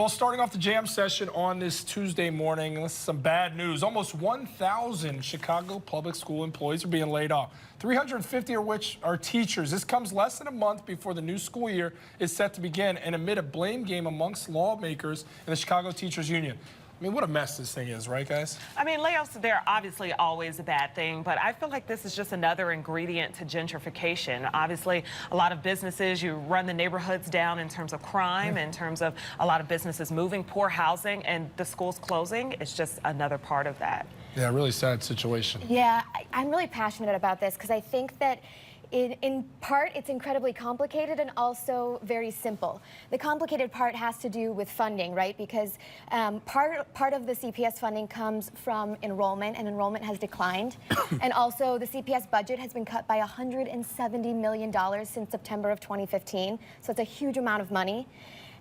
Well, starting off the jam session on this Tuesday morning, this is some bad news. Almost 1,000 Chicago public school employees are being laid off, 350 of which are teachers. This comes less than a month before the new school year is set to begin and amid a blame game amongst lawmakers in the Chicago Teachers Union. I mean, what a mess this thing is, right, guys? I mean, layoffs, they're obviously always a bad thing, but I feel like this is just another ingredient to gentrification. Obviously, a lot of businesses, you run the neighborhoods down in terms of crime, in terms of a lot of businesses moving, poor housing, and the schools closing. It's just another part of that. Yeah, really sad situation. Yeah, I'm really passionate about this because I think that in part, it's incredibly complicated and also very simple. The complicated part has to do with funding, right? Because part of the CPS funding comes from enrollment, and enrollment has declined. And also, the CPS budget has been cut by $170 million since September of 2015. So it's a huge amount of money.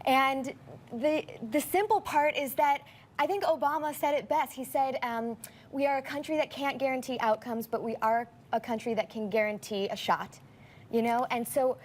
And the simple part is that I think Obama said it best. He said, we are a country that can't guarantee outcomes, but we are a country that can guarantee a shot, you know? And so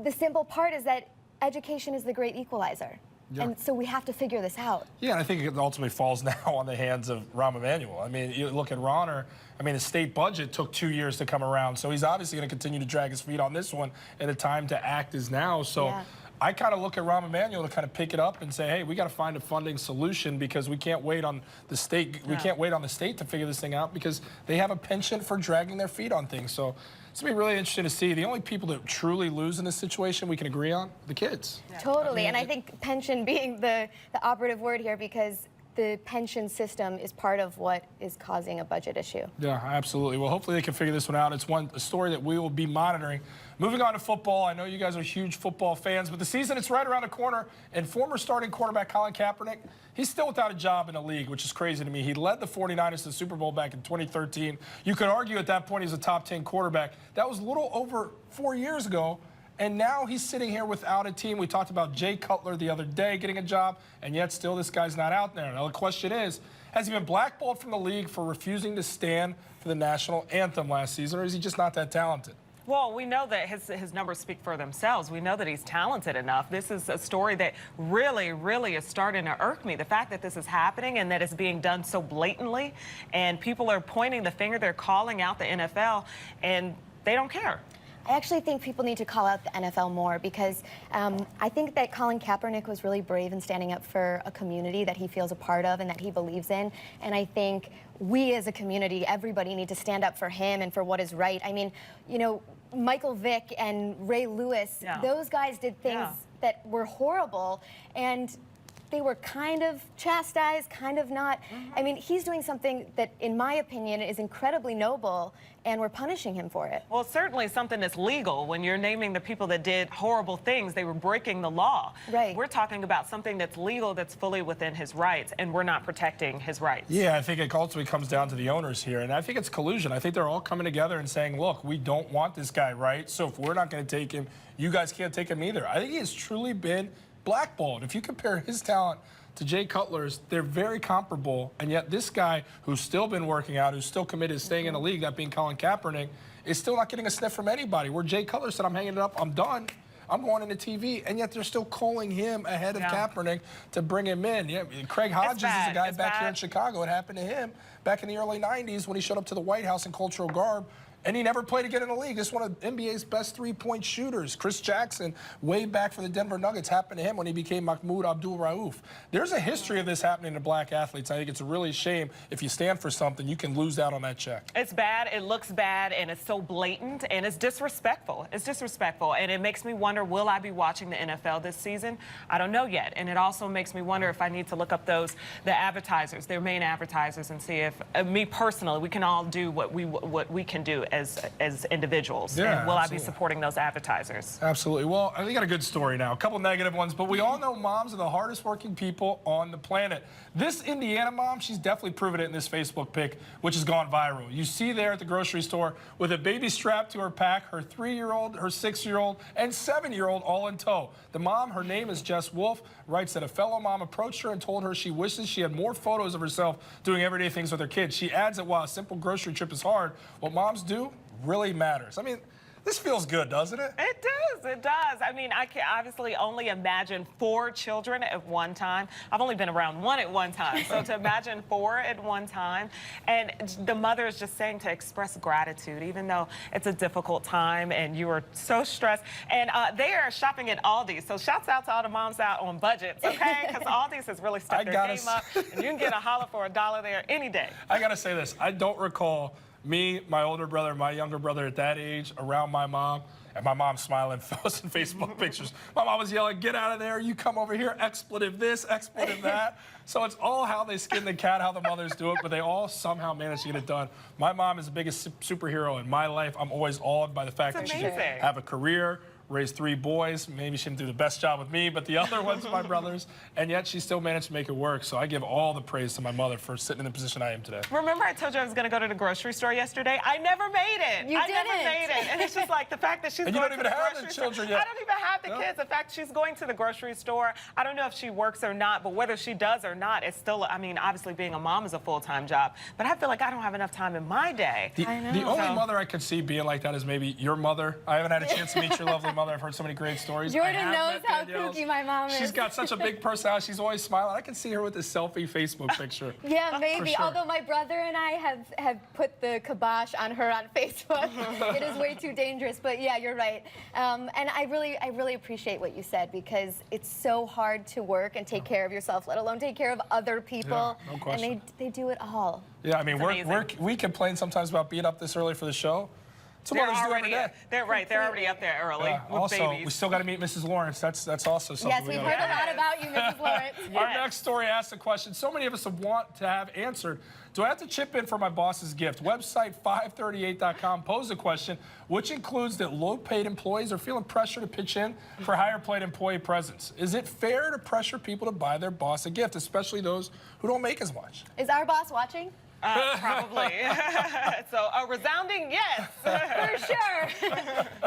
the simple part is that education is the great equalizer. Yeah. And so we have to figure this out. Yeah, and I think it ultimately falls now on the hands of Rahm Emanuel. I mean, you look at Ronner, I mean, the state budget took 2 years to come around, so he's obviously going to continue to drag his feet on this one, and the time to act is now. So. Yeah. I kind of look at Rahm Emanuel to kind of pick it up and say, hey, we got to find a funding solution because we can't wait on the state. We can't wait on the state to figure this thing out because they have a penchant for dragging their feet on things. So it's going to be really interesting to see. The only people that truly lose in this situation we can agree on, the kids. Yeah. Totally, and I think pension being the operative word here because the pension system is part of what is causing a budget issue. Yeah, absolutely. Well, hopefully they can figure this one out. It's a story that we will be monitoring. Moving on to football, I know you guys are huge football fans, but the season is right around the corner, and former starting quarterback Colin Kaepernick, he's still without a job in the league, which is crazy to me. He led the 49ers to the Super Bowl back in 2013. You could argue at that point he's a top 10 quarterback. That was a little over 4 years ago. And now he's sitting here without a team. We talked about Jay Cutler the other day getting a job, and yet still this guy's not out there. Now the question is, has he been blackballed from the league for refusing to stand for the national anthem last season, or is he just not that talented? Well, we know that his numbers speak for themselves. We know that he's talented enough. This is a story that really, really is starting to irk me. The fact that this is happening and that it's being done so blatantly, and people are pointing the finger, they're calling out the NFL, and they don't care. I actually think people need to call out the NFL more because I think that Colin Kaepernick was really brave in standing up for a community that he feels a part of and that he believes in. And I think we as a community, everybody need to stand up for him and for what is right. I mean, you know, Michael Vick and Ray Lewis, those guys did things that were horrible, and they were kind of chastised, kind of not. I mean, he's doing something that, in my opinion, is incredibly noble, and we're punishing him for it. Well, certainly something that's legal. When you're naming the people that did horrible things, they were breaking the law. Right. We're talking about something that's legal, that's fully within his rights, and we're not protecting his rights. Yeah, I think it ultimately comes down to the owners here, and I think it's collusion. I think they're all coming together and saying, look, we don't want this guy, right? So if we're not going to take him, you guys can't take him either. I think he has truly been blackballed. If you compare his talent to Jay Cutler's, they're very comparable, and yet this guy who's still been working out, who's still committed to staying in the league, that being Colin Kaepernick, is still not getting a sniff from anybody. Where Jay Cutler said, I'm hanging it up, I'm done, I'm going into TV, and yet they're still calling him ahead of Kaepernick to bring him in. Yeah, Craig Hodges is a guy back here in Chicago. It happened to him back in the early 90s when he showed up to the White House in cultural garb. And he never played again in the league. This is one of NBA's best three-point shooters. Chris Jackson, way back for the Denver Nuggets, happened to him when he became Mahmoud Abdul-Rauf. There's a history of this happening to black athletes. I think it's a really shame if you stand for something, you can lose out on that check. It's bad, it looks bad, and it's so blatant, and it's disrespectful. It's disrespectful, and it makes me wonder, will I be watching the NFL this season? I don't know yet, and it also makes me wonder if I need to look up the advertisers, their main advertisers, and see if, me personally, we can all do what we can do as individuals. Yeah, and will I be supporting those advertisers? Absolutely. Well, I think we got a good story now. A couple negative ones, but we all know moms are the hardest working people on the planet. This Indiana mom, she's definitely proven it in this Facebook pic, which has gone viral. You see there at the grocery store with a baby strapped to her pack, her 3-year-old, her 6-year-old, and 7-year-old all in tow. The mom, her name is Jess Wolf, writes that a fellow mom approached her and told her she wishes she had more photos of herself doing everyday things with her kids. She adds that while a simple grocery trip is hard, what moms do really matters. I mean, This feels good, doesn't it? It does. It does. I mean, I can obviously only imagine 4 children at one time. I've only been around 1 at one time. So to imagine 4 at one time. And the mother is just saying to express gratitude, even though it's a difficult time and you are so stressed. And they are shopping at Aldi's. So shouts out to all the moms out on budgets, okay? Because Aldi's has really stepped their game up. And you can get a holler for $1 there any day. I got to say this. I don't recall me, my older brother, my younger brother at that age around my mom, and my mom smiling, posting Facebook pictures. My mom was yelling, "Get out of there, you come over here, expletive this, expletive that." So it's all how they skin the cat, how the mothers do it, but they all somehow manage to get it done. My mom is the biggest superhero in my life. I'm always awed by the fact that she can have a career, raised 3 boys. Maybe she didn't do the best job with me, but the other ones are my brothers, and yet she still managed to make it work. So I give all the praise to my mother for sitting in the position I am today. Remember I told you I was going to go to the grocery store yesterday? I never made it. You didn't. I never made it. And it's just like the fact that she's And you going don't to even the have the grocery store. children yet. I don't even have the kids. The fact she's going to the grocery store, I don't know if she works or not, but whether she does or not, it's still, I mean, obviously being a mom is a full-time job, but I feel like I don't have enough time in my day. The only mother I could see being like that is maybe your mother. I haven't had a chance to meet your lovely mother. I've heard so many great stories. Jordan knows how kooky my mom is. She's got such a big personality. She's always smiling. I can see her with this selfie Facebook picture. Yeah, maybe. Sure. Although my brother and I have put the kibosh on her on Facebook. It is way too dangerous. But yeah, you're right. And I really appreciate what you said, because it's so hard to work and take care of yourself, let alone take care of other people. Yeah, no question. And they do it all. Yeah, I mean, we complain sometimes about being up this early for the show. It's what mothers do every day. They're already up there early with also, babies. we still got to meet Mrs. Lawrence. That's also something. Yes, we've heard a lot about you, Mrs. Lawrence. Our next story asks a question so many of us want to have answered. Do I have to chip in for my boss's gift? Website 538.com posed a question which includes that low-paid employees are feeling pressure to pitch in for higher-paid employee presents. Is it fair to pressure people to buy their boss a gift, especially those who don't make as much? Is our boss watching? Probably. So a resounding yes. For sure.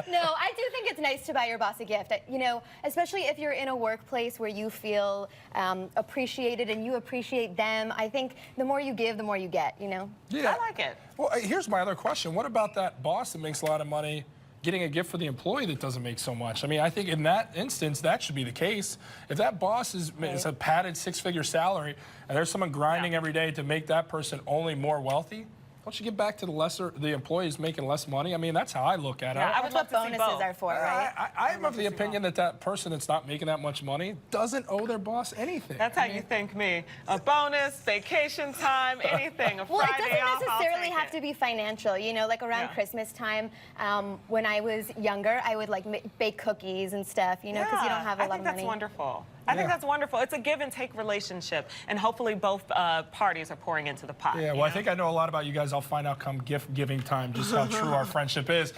No, I do think it's nice to buy your boss a gift. You know, especially if you're in a workplace where you feel appreciated and you appreciate them. I think the more you give, the more you get, you know? Yeah. I like it. Well, here's my other question. What about that boss that makes a lot of money getting a gift for the employee that doesn't make so much? I mean, I think in that instance, that should be the case. If that boss is a padded 6-figure salary and there's someone grinding every day to make that person only more wealthy, don't you get back to the employees making less money? I mean, that's how I look at it. Yeah, I would love to see bonuses both. are for, right? I'm of the opinion that person that's not making that much money doesn't owe their boss anything. That's how you think me. A bonus, vacation time, anything. A Well, Friday it doesn't off, necessarily I'll have take to be financial. You know, like around Christmas time, when I was younger, I would like bake cookies and stuff, you know, because you don't have a lot of money. I think that's wonderful. I think that's wonderful. It's a give and take relationship, and hopefully both parties are pouring into the pot. Yeah, well, I think I know a lot about you guys. I'll find out come gift giving time just how true our friendship is.